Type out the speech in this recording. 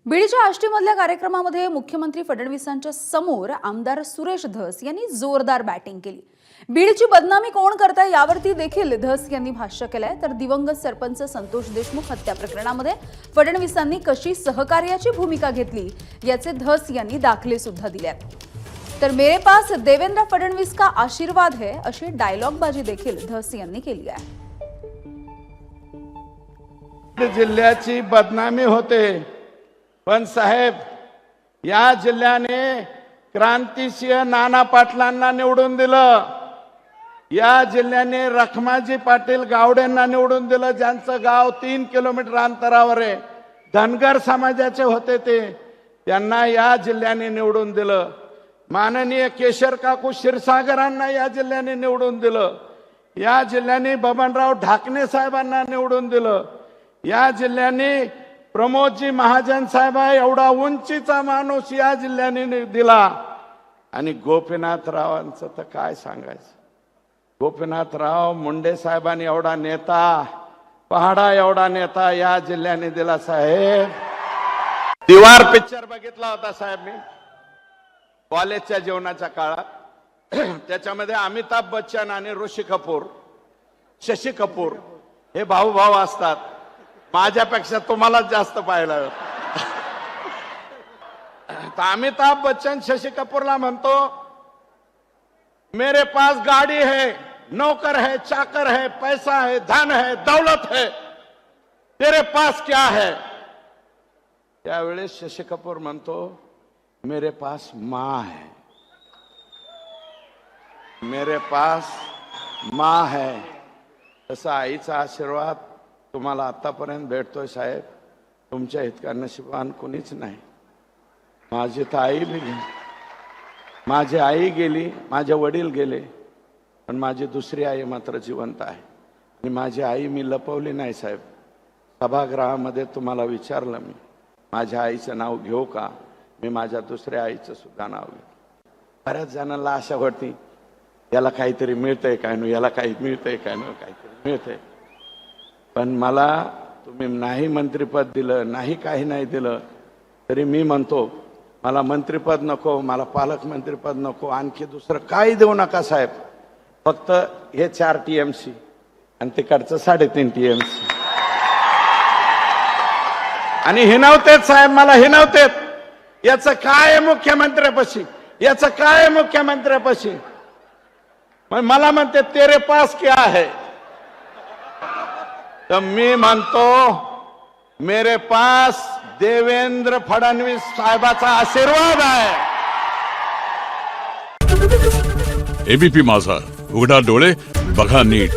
बीडच्या आष्टीमधल्या कार्यक्रमामध्ये मुख्यमंत्री फडणवीसांच्या समोर आमदार सुरेश धस यांनी जोरदार बॅटिंग केली। बीडची बदनामी कोण करताय यावरती देखील धस यांनी भाष्य केलंय। तर दिवंगत सरपंच संतोष देशमुख हत्या प्रकरणामध्ये फडणवीसांनी कशी सहकार्याची भूमिका घेतली याचे धस यांनी दाखले सुद्धा दिले। तर मेरे पास देवेंद्र फडणवीस का आशीर्वाद है अशी डायलॉगबाजी देखील धस यांनी केली आहे। जिल्ह्याची बदनामी होते, पण साहेब या जिल्ह्याने क्रांतिसिंह नाना पाटलांना निवडून दिलं। या जिल्ह्याने रखमाजी पाटील गावडेंना निवडून दिलं, ज्यांचं गाव 3 किलोमीटर अंतरावर आहे। धनगर समाजाचे होते ते, त्यांना या जिल्ह्याने निवडून दिलं। माननीय केशर काकू क्षीरसागरांना या जिल्ह्याने निवडून दिलं। या जिल्ह्याने बबनराव ढाकणे साहेबांना निवडून दिलं। या जिल्ह्याने प्रमोदजी महाजन साहेब एवढा उंचीचा माणूस या जिल्ह्याने दिला। आणि गोपीनाथरावांचं तर काय सांगायचं। गोपीनाथराव मुंडे साहेबांनी एवढा नेता, पहाडा एवढा नेता या जिल्ह्याने दिला। साहेब दीवार पिक्चर बघितला होता साहेब मी कॉलेजच्या जीवनाच्या काळात। त्याच्यामध्ये अमिताभ बच्चन आणि ऋषी कपूर, शशी कपूर हे भाऊ भाऊ असतात। माझ्यापेक्षा तुम्हाला जास्त पाहिलं। तर अमिताभ बच्चन शशी कपूरला म्हणतो, मेरे पास गाड़ी है, नौकर है, चाकर है, पैसा है, धन है, दौलत है, तेरे पास क्या है? त्यावेळेस शशी कपूर म्हणतो, मेरे पास माँ है, मेरे पास माँ है। तसा आईचा आशीर्वाद तुम्हाला आतापर्यंत भेटतोय साहेब। तुमच्या इतका नशिबान कोणीच नाही। माझी आई बी गेली, माझी आई गेली, माझे वडील गेले, पण माझी दुसरी आई मात्र जिवंत आहे। आणि माझी आई मी लपवली नाही साहेब। सभागृहामध्ये तुम्हाला विचारलं मी, माझ्या आईचं नाव घेऊ का? मी माझ्या दुसऱ्या आईचं सुद्धा नाव घेतलं। बऱ्याच जणांना आशा होती याला काहीतरी मिळतंय काय नो, याला काही मिळतंय काय नो, काहीतरी मिळतंय। पण मला तुम्ही नाही मंत्रिपद दिलं, नाही काही नाही दिलं, तरी मी म्हणतो मला मंत्रिपद नको, मला पालकमंत्रीपद नको, आणखी दुसरं काही देऊ नका साहेब। फक्त हे 4 TMC आणि तिकडचं 3.5 TMC। आणि हिनवतेत साहेब, मला हिनवतेत। याचं काय मुख्यमंत्र्यापाशी, याचं काय मुख्यमंत्र्यापाशी? मला म्हणते तेरे पास क्या है? तर मी म्हणतो मेरे पास देवेंद्र फडणवीस साहेबाचा आशीर्वाद आहे। एबीपी माझा, उघडा डोळे बघा नीट।